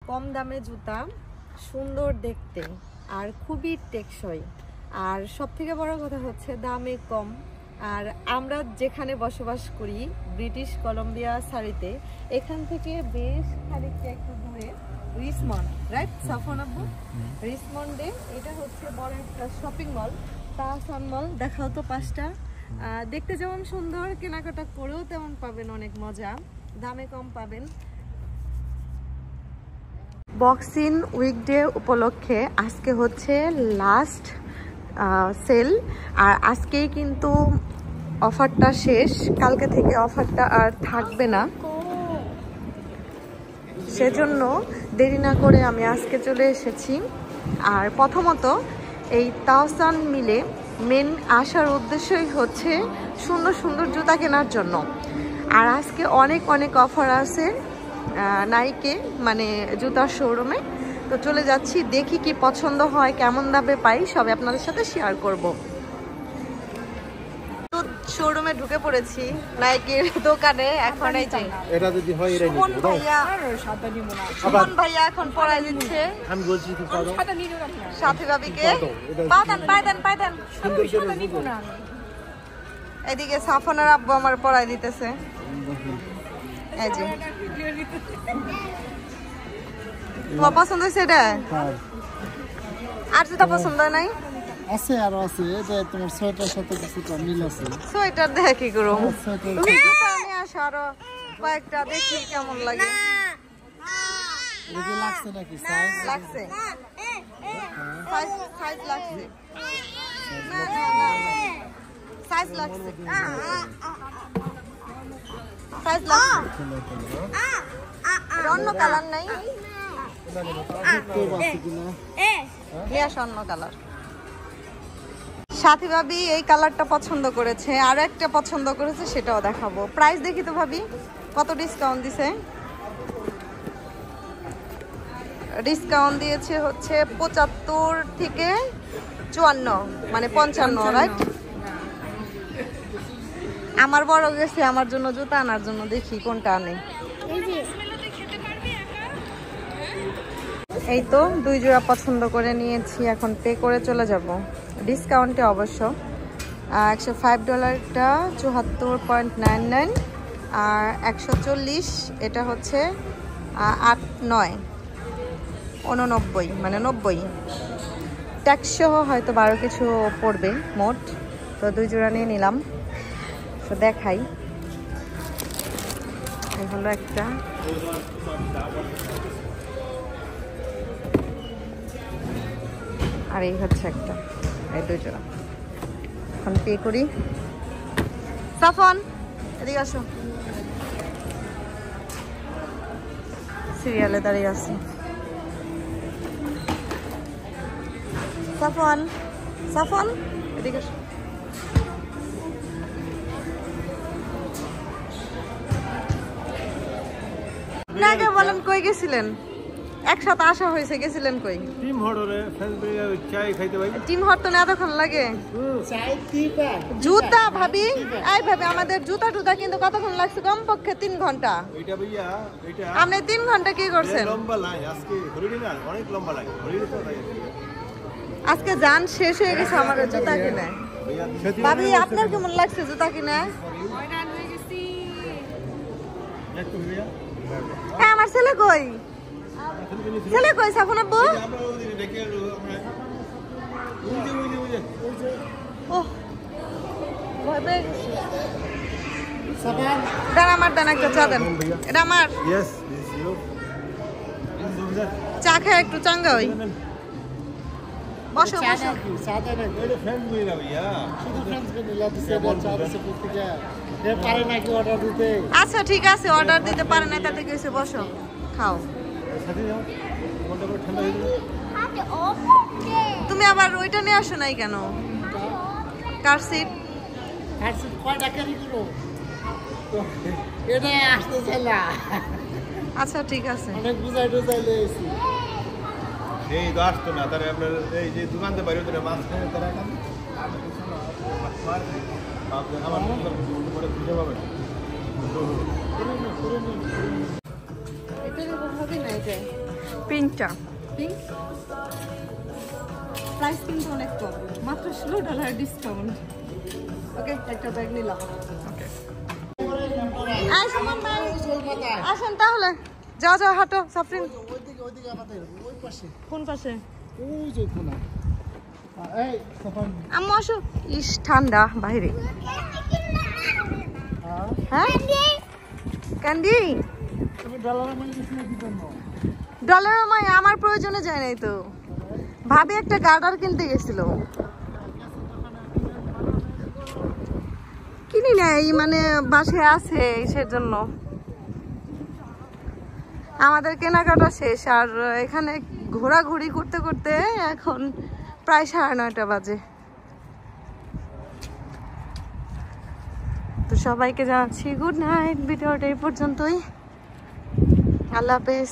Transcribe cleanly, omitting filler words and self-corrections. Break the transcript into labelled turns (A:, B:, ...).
A: কম দামে জুতা, সুন্দর দেখতে আর খুবই টেকসই, আর সবথেকে বড় কথা হচ্ছে দামে কম। আর আমরা যেখানে বসবাস করি ব্রিটিশ কলম্বিয়া সারিতে, এখান থেকে বেশ খানিকটা একটু দূরে রিচমন্ড, রাইট সাফন আব্বু? রিচমন্ডে এটা হচ্ছে বড় একটা শপিং মল, তাহসান মল। দেখাও তো পাঁচটা। দেখতে যেমন সুন্দর, কেনাকাটা করেও তেমন পাবেন অনেক মজা, দামে কম পাবেন। বক্সিং উইকডে উপলক্ষে আজকে হচ্ছে লাস্ট সেল, আর আজকেই কিন্তু অফারটা শেষ, কালকে থেকে অফারটা আর থাকবে না। সেজন্য দেরি না করে আমি আজকে চলে এসেছি। আর প্রথমত এই তাহসান মিলে মেন আসার উদ্দেশ্যই হচ্ছে সুন্দর সুন্দর জুতা কেনার জন্য। আর আজকে অনেক অনেক অফার আছে নাইকে, মানে জুতার শোরুমে। তো চলে যাচ্ছি, দেখি কি পছন্দ হয়, কেমন দামে পাই, সবে আপনাদের সাথে শেয়ার করব। তো শোরুমে ঢুকে পড়েছি নাইকের দোকানে। এখন এই যে
B: এটা যদি হয় এটাই নিব।
A: সুমন ভাইয়া এখন পড়াই দিচ্ছে।
B: আমি বলছি কি করো,
A: সাথী ভাবিকে পাইতেন
B: সুন্দর করে নিব না।
A: এদিকে সাফনের আব্বু আমার পড়াই দিতেছে। এই যে তোমার পছন্দ হয়েছে এটা? আর যেটা পছন্দ হয় নাই
B: আছে, আর আছে। এটা তোমার সোয়েটার সাথে কিছুটা মিল আছে।
A: সোয়েটার দেখে কি করব?
B: সোয়েটার
A: আমি আসো আরো কয়েকটা দেখি কেমন লাগে।
B: এটা লাগছে নাকি? সাইজ
A: লাগছে, সাইজ লাগছে, সাইজ লাগছে, সাইজ লাগছে। অন্য কালার নাই? অন্য কালার। সাথী ভাবি এই কালারটা পছন্দ করেছে, আরো একটা পছন্দ করেছে, সেটাও দেখাবো। প্রাইস দেখি তো ভাবি, কত ডিসকাউন্ট দিছে? ডিসকাউন্ট দিয়েছে হচ্ছে 75 থেকে 54, মানে 55, রাইট? আমার বড় গেছে আমার জন্য জুতা আনার জন্য, দেখি কোনটা আনে। এই তো 2 জোড়া পছন্দ করে নিয়েছি, এখন পে করে চলে যাব। ডিসকাউন্টে অবশ্য। $105টা 74.99, আর 140 এটা হচ্ছে 8-9-89, মানে 90। ট্যাক্স সহ হয়তো 12 কিছু পড়বে মোট। তো 2 জোড়া নিয়ে নিলাম। তো দেখাই, এই হলো একটা। আর এই হচ্ছে একটা, এই 2 জোড়া। এখন পে করি। সাফন এদিকে আসো, সিরিয়ালে দাঁড়িয়ে আছি। সাফন সাফন এদিকে আসো। না কে বলেন, কই গেছিলেন? একসাথে আসা হয়েছে, গেছিলেন কই?
B: টিম হড়রে ফেসবুকে চাই খাইতে ভাই।
A: টিম হরতনে এতক্ষণ লাগে?
B: চাই দিবা
A: জুতা ভাবি, এই ভাবি আমাদের জুতা টুতা কিন্তু কতক্ষণ লাগছে? কমপক্ষে 3 ঘন্টা।
B: এটা ভাইয়া, এটা
A: আপনি 3 ঘন্টা কি করছেন?
B: লম্বা লাইন আজকে হলিডে না, অনেক লম্বা লাইন হলিডে তো তাই।
A: আজকে জান শেষ হয়ে গেছে আমার জুতা কিনে। ভাবি আপনার কেমন লাগছে জুতা কিনে? হ্যাঁ, আমার ছেলে কই? ছেলে কই সাফন আব্বু? ওহ, ভয় পেয়ে গেছি। দেন আমার, দেন একটা চা দেন। এটা আমার। চা খায় একটু চাঙ্গা হই। বসো বসো। আচ্ছা ঠিক আছে, অর্ডার দিতে পারে না তাতে কি হয়েছে, বসো খাও। তুমি আবার ওইটা নিয়ে আসো নাই কেন? কার সিট? আচ্ছা ঠিক আছে।
B: এই তো আসতো না, তারা আপনার এই যে দোকানতে বাইরে তারা মাছ খায়, তারা আমার পরে খুঁজে পাবে না।
C: পিঙ্কটা
A: পিঙ্ক প্রাইস কিন্তু অনেক কম, মাত্র $16 ডিসকাউন্ট। ওকে, একটা ব্যাগ নিলাম।
C: ওকে
A: আই সুমন ভাই আসেন তাহলে, যাও যাও হাঁটো সাফরিন।
D: ওইদিকে আমাদের ওই পাশে
A: কোন পাশে?
D: ওই যে খোলা। এই তখন
A: আম্মু আসো। ইস ঠান্ডা বাইরে। হ্যাঁ ক্যান্ডি
D: তুমি ডলার মানে কিছু না দিবেন না।
A: ডলার আমার প্রয়োজনে যায় নাই তো, ভাবি একটা গার্ডার কিনতে গেছিল, কিনি নাই মানে বাসায় আছে সেজন্য। আমাদের কেনাকাটা শেষ আর এখানে ঘোরাঘুরি করতে করতে এখন প্রায় 9:30 বাজে। তো সবাইকে জানাচ্ছি গুড নাইট, ভিডিওটা এই পর্যন্তই, আল্লাহ হাফেজ।